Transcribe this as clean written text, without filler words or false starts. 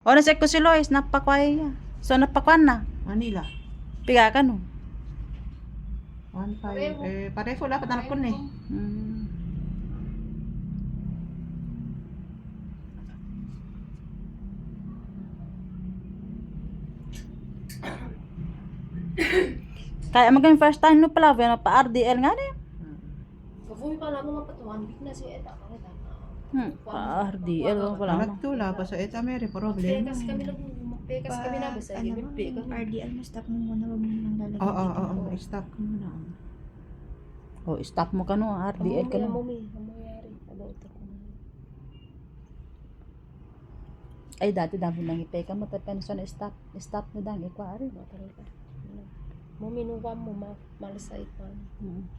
O na ko si Lois, napakway niya. So napakwan na. Manila. Piga ka no. 1.5. Pareho dapat anak ko eh. Hmm. Kaya maging first time no pala, pa RDL nga na. Kafuy pa lang mo mapatuhan, big na siya eta kakita. Pa RDL ko pala. Alat tula pa sa eta may problem. Pekas kami lang, pekas kami na basta Ano mo, pekas. RDL mo, stop mo muna, wag mo nang lalagyan. Oo. Stop ko muna. O stop mo ka no, RDL ka no. Mami, amoyari, about ko. Ay dati dami nang ipay ka mo, tapos na stop na dang ikwari. Mami, nuwam mo, malisay pa. Hmm.